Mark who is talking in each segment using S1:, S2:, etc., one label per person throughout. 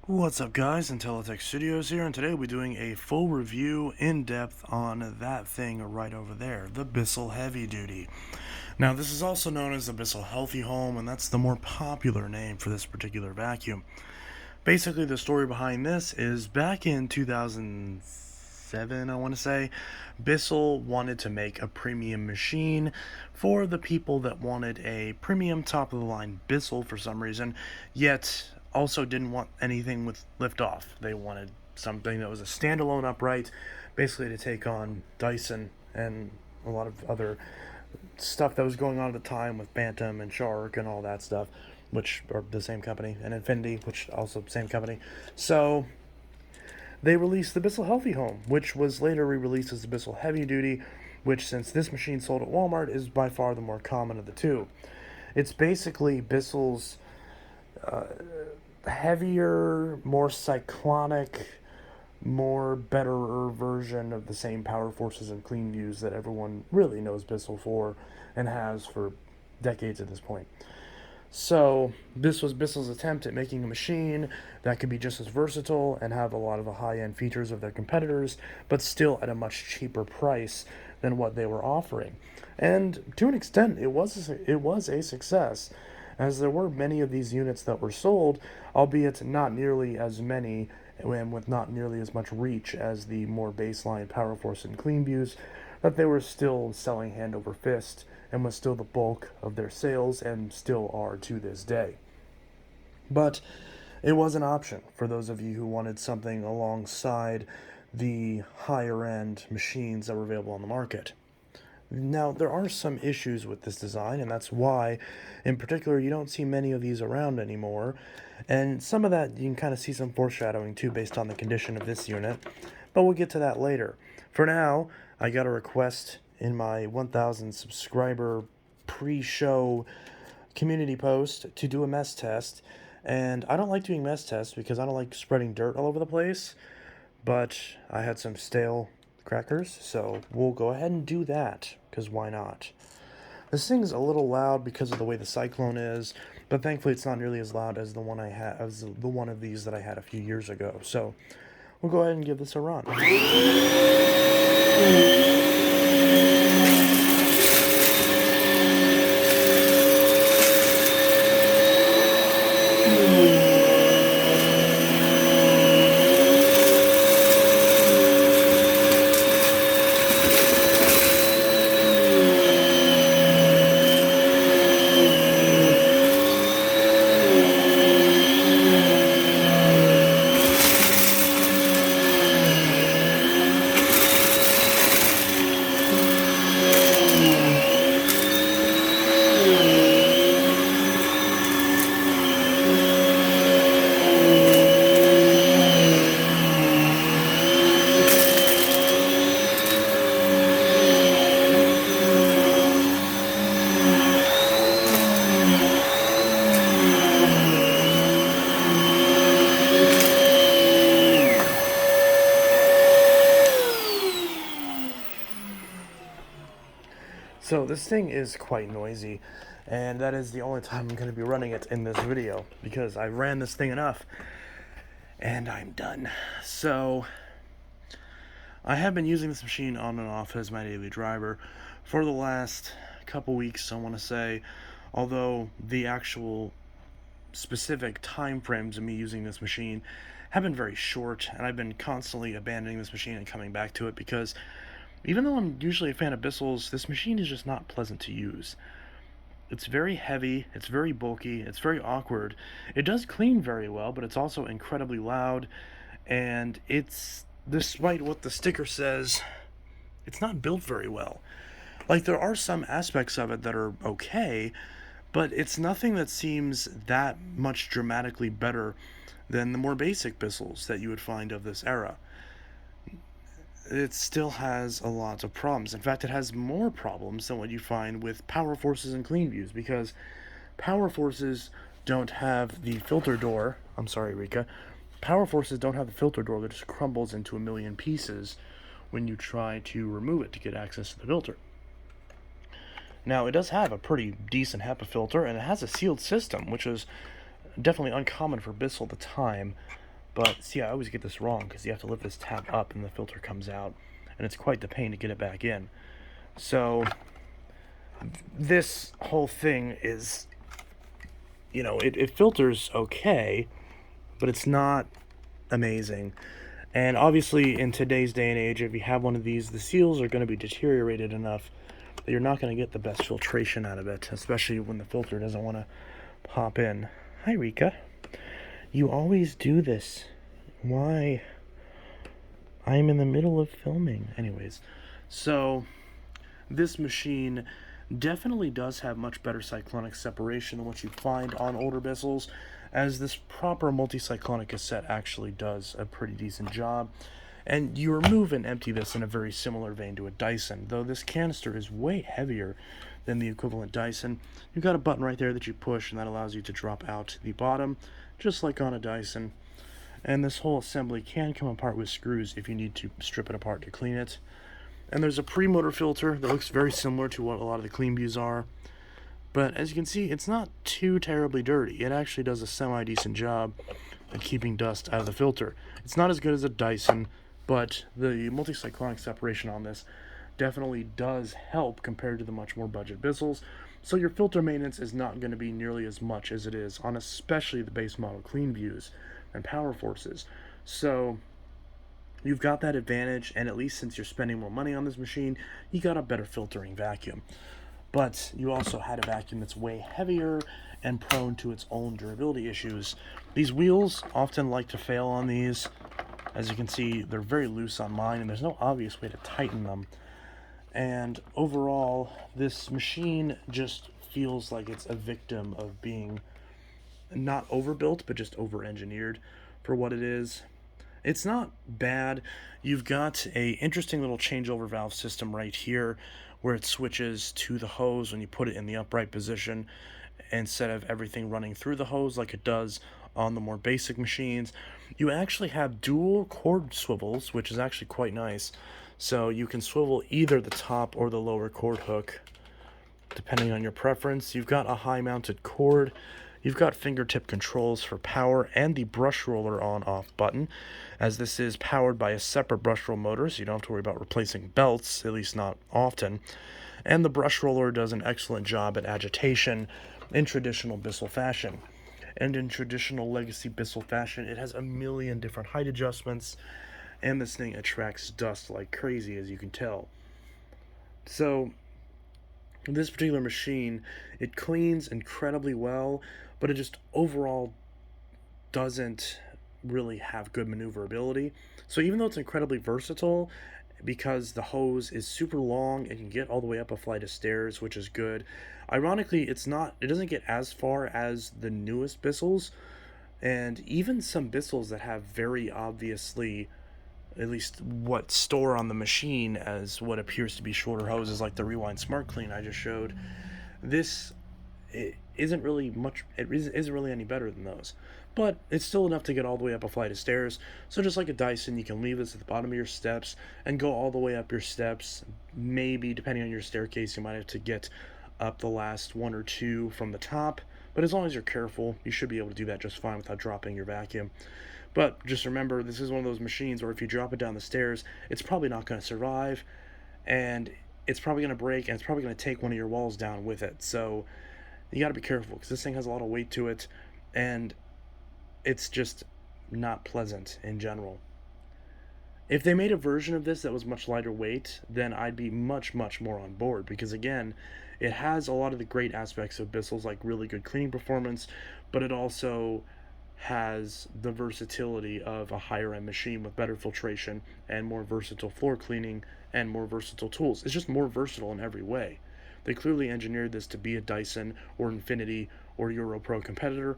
S1: What's up guys, Intellitech Studios here, and today we'll be doing a full review in depth on that thing right over there, the Bissell Heavy Duty. Now this is also known as the Bissell Healthy Home, and that's the more popular name for this particular vacuum. Basically the story behind this is back in 2007, I want to say, Bissell wanted to make a premium machine for the people that wanted a premium top of the line Bissell for some reason, yet also didn't want anything with liftoff. They wanted something that was a standalone upright, basically to take on Dyson and a lot of other stuff that was going on at the time with Bantam and Shark and all that stuff, which are the same company, and Infinity, which also same company. So they released the Bissell Healthy Home, which was later re-released as the Bissell Heavy Duty, which, since this machine sold at Walmart, is by far the more common of the two. It's basically Bissell's heavier, more cyclonic, more betterer version of the same power forces and clean views that everyone really knows Bissell for and has for decades at this point. So this was Bissell's attempt at making a machine that could be just as versatile and have a lot of the high-end features of their competitors, but still at a much cheaper price than what they were offering. And to an extent, it was a success, as there were many of these units that were sold, albeit not nearly as many and with not nearly as much reach as the more baseline Power Force and Clean Views, that they were still selling hand over fist and was still the bulk of their sales and still are to this day. But it was an option for those of you who wanted something alongside the higher end machines that were available on the market. Now, there are some issues with this design, and that's why, in particular, you don't see many of these around anymore. And some of that, you can kind of see some foreshadowing, too, based on the condition of this unit. But we'll get to that later. For now, I got a request in my 1,000 subscriber pre-show community post to do a mess test. And I don't like doing mess tests because I don't like spreading dirt all over the place. But I had some stale crackers, so we'll go ahead and do that, because why not? This thing's a little loud because of the way the Cyclone is, but thankfully it's not nearly as loud as the one I had, as the one of these that I had a few years ago. So we'll go ahead and give this a run. So this thing is quite noisy, and that is the only time I'm going to be running it in this video, because I ran this thing enough, and I'm done. So I have been using this machine on and off as my daily driver for the last couple weeks, I want to say, although the actual specific time frames of me using this machine have been very short, and I've been constantly abandoning this machine and coming back to it because even though I'm usually a fan of Bissell's, this machine is just not pleasant to use. It's very heavy, it's very bulky, it's very awkward. It does clean very well, but it's also incredibly loud, and it's, despite what the sticker says, it's not built very well. Like, there are some aspects of it that are okay, but it's nothing that seems that much dramatically better than the more basic Bissells that you would find of this era. It still has a lot of problems. In fact, it has more problems than what you find with Power Forces and Clean Views, because Power Forces don't have the filter door. I'm sorry, Rika. Power Forces don't have the filter door that just crumbles into a million pieces when you try to remove it to get access to the filter. Now, it does have a pretty decent HEPA filter, and it has a sealed system, which was definitely uncommon for Bissell at the time. But see, I always get this wrong because you have to lift this tab up and the filter comes out, and it's quite the pain to get it back in. So this whole thing is, it filters okay, but it's not amazing. And obviously, in today's day and age, if you have one of these, the seals are going to be deteriorated enough that you're not going to get the best filtration out of it, especially when the filter doesn't want to pop in. Hi, Rika. You always do this. Why? I'm in the middle of filming. Anyways, so this machine definitely does have much better cyclonic separation than what you find on older Bissells, as this proper multi-cyclonic cassette actually does a pretty decent job. And you remove and empty this in a very similar vein to a Dyson, though this canister is way heavier than the equivalent Dyson. You've got a button right there that you push, and that allows you to drop out to the bottom, just like on a Dyson. And this whole assembly can come apart with screws if you need to strip it apart to clean it. And there's a pre-motor filter that looks very similar to what a lot of the clean views are. But as you can see, it's not too terribly dirty. It actually does a semi-decent job at keeping dust out of the filter. It's not as good as a Dyson, but the multi-cyclonic separation on this definitely does help compared to the much more budget Bissells. So your filter maintenance is not going to be nearly as much as it is on especially the base model clean views and power forces. So you've got that advantage, and at least since you're spending more money on this machine, you got a better filtering vacuum. But you also had a vacuum that's way heavier and prone to its own durability issues. These wheels often like to fail on these. As you can see, they're very loose on mine, and there's no obvious way to tighten them. And overall, this machine just feels like it's a victim of being not overbuilt, but just over-engineered for what it is. It's not bad. You've got a interesting little changeover valve system right here where it switches to the hose when you put it in the upright position instead of everything running through the hose like it does on the more basic machines. You actually have dual cord swivels, which is actually quite nice. So you can swivel either the top or the lower cord hook, depending on your preference. You've got a high mounted cord. You've got fingertip controls for power and the brush roller on-off button, as this is powered by a separate brush roll motor, so you don't have to worry about replacing belts, at least not often. And the brush roller does an excellent job at agitation in traditional Bissell fashion. And in traditional legacy Bissell fashion, it has a million different height adjustments, and this thing attracts dust like crazy, as you can tell. So this particular machine, it cleans incredibly well, but it just overall doesn't really have good maneuverability. So even though it's incredibly versatile, because the hose is super long and can get all the way up a flight of stairs, which is good. Ironically, it doesn't get as far as the newest Bissells, and even some Bissells that have very obviously, at least what store on the machine as what appears to be shorter hoses, like the Rewind Smart Clean I just showed. This isn't really any better than those, but it's still enough to get all the way up a flight of stairs. So just like a Dyson, you can leave this at the bottom of your steps and go all the way up your steps. Maybe depending on your staircase, you might have to get up the last one or two from the top, but as long as you're careful, you should be able to do that just fine without dropping your vacuum. But just remember, this is one of those machines where if you drop it down the stairs, it's probably not going to survive, and it's probably going to break, and it's probably going to take one of your walls down with it. So you got to be careful, because this thing has a lot of weight to it, and it's just not pleasant in general. If they made a version of this that was much lighter weight, then I'd be much, much more on board, because again, it has a lot of the great aspects of Bissell's, like really good cleaning performance, but it also has the versatility of a higher end machine with better filtration and more versatile floor cleaning and more versatile tools. It's just more versatile in every way. They clearly engineered this to be a Dyson or Infinity or EuroPro competitor,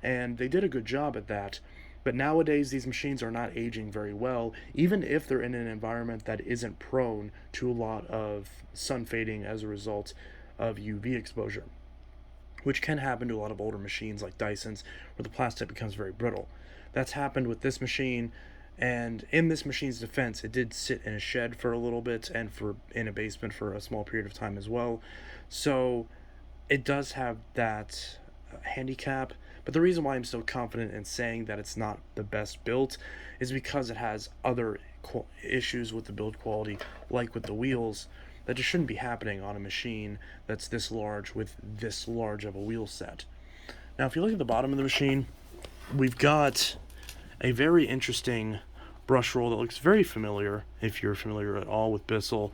S1: and they did a good job at that. But nowadays, these machines are not aging very well, even if they're in an environment that isn't prone to a lot of sun fading as a result of UV exposure, which can happen to a lot of older machines like Dysons, where the plastic becomes very brittle. That's happened with this machine, and in this machine's defense, it did sit in a shed for a little bit and in a basement for a small period of time as well. So it does have that handicap, But the reason why I'm so confident in saying that it's not the best built is because it has other issues with the build quality, like with the wheels, that just shouldn't be happening on a machine that's this large with this large of a wheel set. Now, if you look at the bottom of the machine, we've got a very interesting brush roll that looks very familiar, if you're familiar at all with Bissell,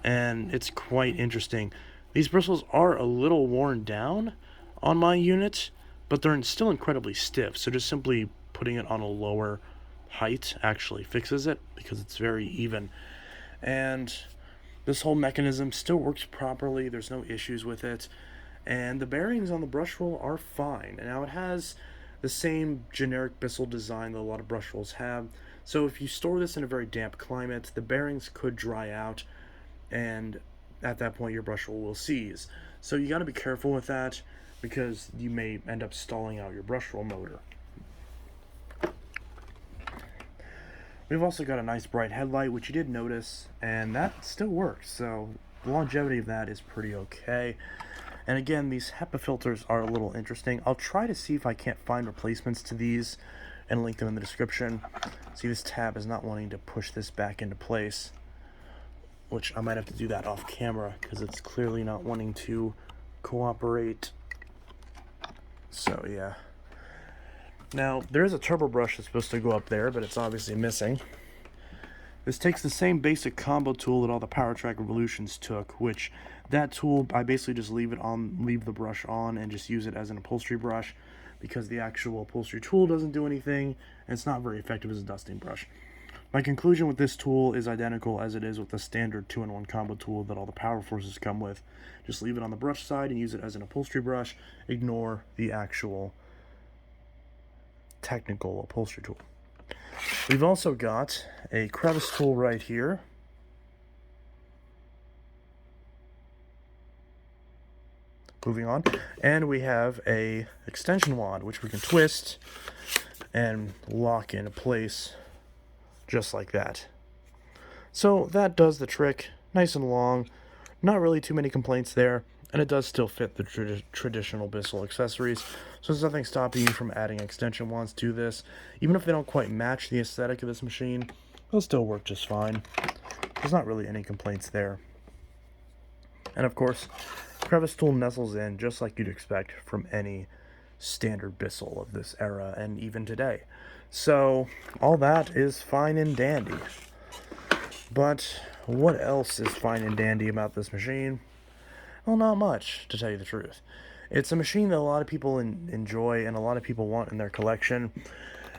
S1: and it's quite interesting. These bristles are a little worn down on my unit, but they're still incredibly stiff, so just simply putting it on a lower height actually fixes it because it's very even. And this whole mechanism still works properly, there's no issues with it, and the bearings on the brush roll are fine. And now it has the same generic Bissell design that a lot of brush rolls have, so if you store this in a very damp climate, the bearings could dry out, and at that point your brush roll will seize. So you got to be careful with that because you may end up stalling out your brush roll motor. We've also got a nice bright headlight, which you did notice, and that still works, so the longevity of that is pretty okay. And again, these HEPA filters are a little interesting. I'll try to see if I can't find replacements to these and link them in the description. See, this tab is not wanting to push this back into place, which I might have to do that off camera because it's clearly not wanting to cooperate. So yeah. Now, there is a turbo brush that's supposed to go up there, but it's obviously missing. This takes the same basic combo tool that all the Power Track Revolutions took, which that tool, I basically just leave the brush on and just use it as an upholstery brush because the actual upholstery tool doesn't do anything and it's not very effective as a dusting brush. My conclusion with this tool is identical as it is with the standard 2-in-1 combo tool that all the Power Forces come with. Just leave it on the brush side and use it as an upholstery brush. Ignore the actual technical upholstery tool. We've also got a crevice tool right here. Moving on, and we have a extension wand which we can twist and lock into place just like that. So that does the trick, nice and long, not really too many complaints there, and it does still fit the traditional Bissell accessories, so there's nothing stopping you from adding extension wands to this. Even if they don't quite match the aesthetic of this machine, they'll still work just fine. There's not really any complaints there. And of course, crevice tool nestles in just like you'd expect from any standard Bissell of this era and even today. So all that is fine and dandy. But what else is fine and dandy about this machine? Well, not much, to tell you the truth. It's a machine that a lot of people enjoy and a lot of people want in their collection.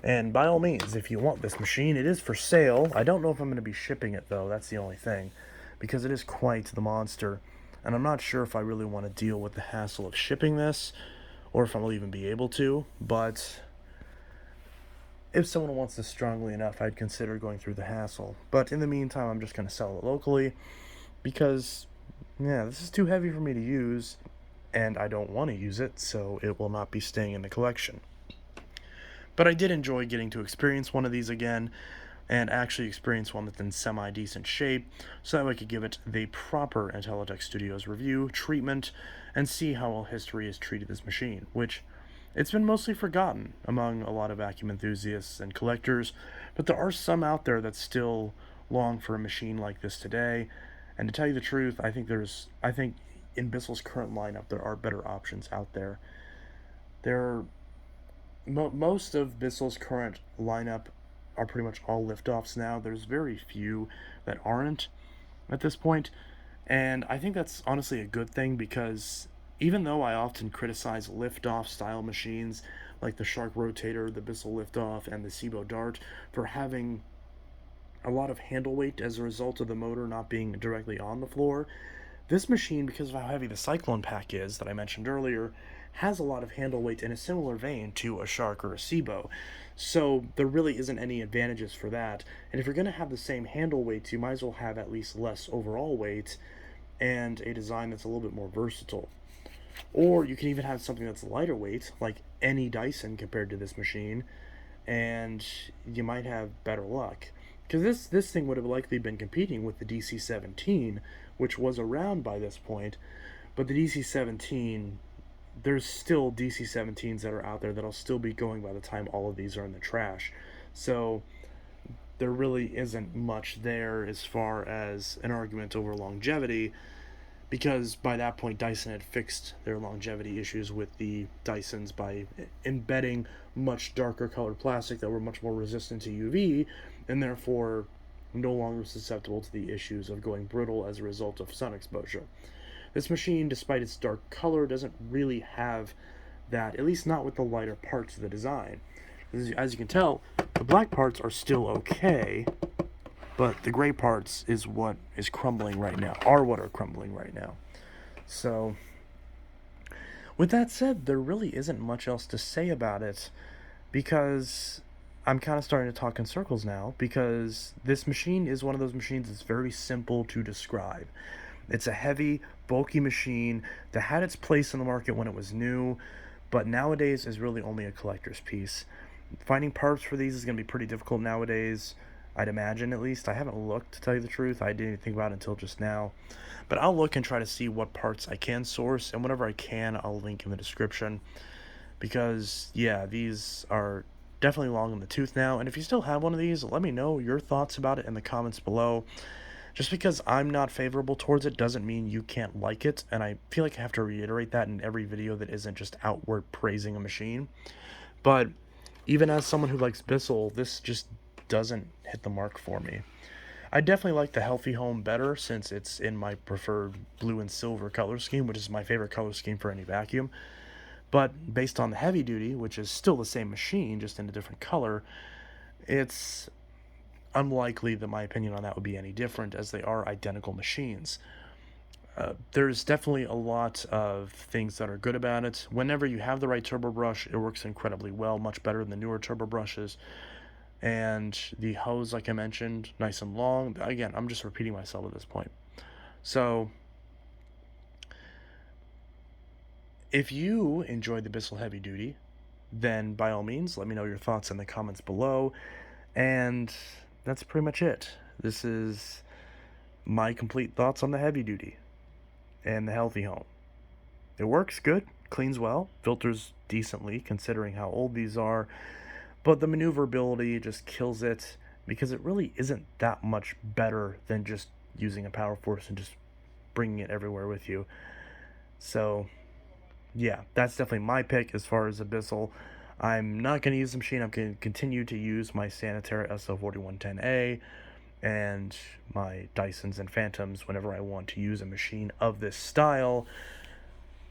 S1: And by all means, if you want this machine, it is for sale. I don't know if I'm going to be shipping it, though. That's the only thing. Because it is quite the monster. And I'm not sure if I really want to deal with the hassle of shipping this, or if I'll even be able to. But if someone wants this strongly enough, I'd consider going through the hassle. But in the meantime, I'm just going to sell it locally. Because, yeah, this is too heavy for me to use. And I don't want to use it, so it will not be staying in the collection. But I did enjoy getting to experience one of these again, and actually experience one that's in semi-decent shape, so that I could give it the proper Intellitech Studios review, treatment, and see how all history has treated this machine, which it's been mostly forgotten among a lot of vacuum enthusiasts and collectors, but there are some out there that still long for a machine like this today, and to tell you the truth, I think in Bissell's current lineup, there are better options out there. Most of Bissell's current lineup are pretty much all liftoffs now. There's very few that aren't at this point, and I think that's honestly a good thing because even though I often criticize liftoff style machines like the Shark Rotator, the Bissell Liftoff, and the Cibo Dart for having a lot of handle weight as a result of the motor not being directly on the floor, this machine, because of how heavy the Cyclone pack is that I mentioned earlier, has a lot of handle weight in a similar vein to a Shark or a Cibo. So there really isn't any advantages for that. And if you're going to have the same handle weight, you might as well have at least less overall weight and a design that's a little bit more versatile. Or you can even have something that's lighter weight, like any Dyson compared to this machine, and you might have better luck. Because this thing would have likely been competing with the DC-17, which was around by this point, but the DC-17 there's still DC-17s that are out there that'll still be going by the time all of these are in the trash. So there really isn't much there as far as an argument over longevity, because by that point Dyson had fixed their longevity issues with the Dysons by embedding much darker colored plastic that were much more resistant to UV, and therefore no longer susceptible to the issues of going brittle as a result of sun exposure. This machine, despite its dark color, doesn't really have that, at least not with the lighter parts of the design. As you can tell, the black parts are still okay, but the gray parts is what is crumbling right now, are what are crumbling right now. So, with that said, there really isn't much else to say about it, because I'm kind of starting to talk in circles now, because this machine is one of those machines that's very simple to describe. It's a heavy, bulky machine that had its place in the market when it was new, but nowadays is really only a collector's piece. Finding parts for these is going to be pretty difficult nowadays, I'd imagine, at least. I haven't looked, to tell you the truth. I didn't think about it until just now. But I'll look and try to see what parts I can source, and whenever I can, I'll link in the description. Because, yeah, these are definitely long in the tooth now, and if you still have one of these, let me know your thoughts about it in the comments below. Just because I'm not favorable towards it doesn't mean you can't like it, and I feel like I have to reiterate that in every video that isn't just outward praising a machine. But even as someone who likes Bissell, this just doesn't hit the mark for me. I definitely like the Healthy Home better, since it's in my preferred blue and silver color scheme, which is my favorite color scheme for any vacuum. But based on the Heavy Duty, which is still the same machine, just in a different color, it's unlikely that my opinion on that would be any different, as they are identical machines. There's definitely a lot of things that are good about it. Whenever you have the right turbo brush, it works incredibly well, much better than the newer turbo brushes. And the hose, like I mentioned, nice and long. Again, I'm just repeating myself at this point. So, if you enjoyed the Bissell Heavy Duty, then by all means, let me know your thoughts in the comments below. And that's pretty much it. This is my complete thoughts on the Heavy Duty and the Healthy Home. It works good, cleans well, filters decently considering how old these are, but the maneuverability just kills it, because it really isn't that much better than just using a power force and just bringing it everywhere with you. So yeah, that's definitely my pick as far as a Bissell. I'm not going to use the machine. I'm going to continue to use my Sanitary SL4110A and my Dysons and Phantoms whenever I want to use a machine of this style,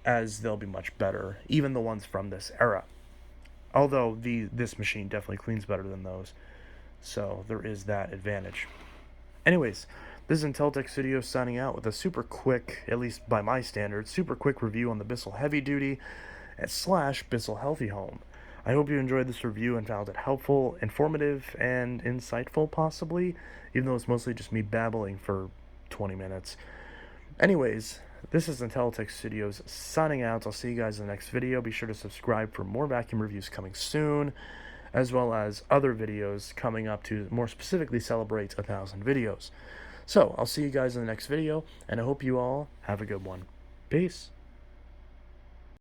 S1: as they'll be much better, even the ones from this era. Although this machine definitely cleans better than those, so there is that advantage. Anyways, this is Intellitech Studios signing out with a super quick, at least by my standards, super quick review on the Bissell Heavy Duty / Bissell Healthy Home. I hope you enjoyed this review and found it helpful, informative, and insightful, possibly, even though it's mostly just me babbling for 20 minutes. Anyways, this is Intellitech Studios signing out. I'll see you guys in the next video. Be sure to subscribe for more vacuum reviews coming soon, as well as other videos coming up to more specifically celebrate 1,000 videos. So, I'll see you guys in the next video, and I hope you all have a good one. Peace.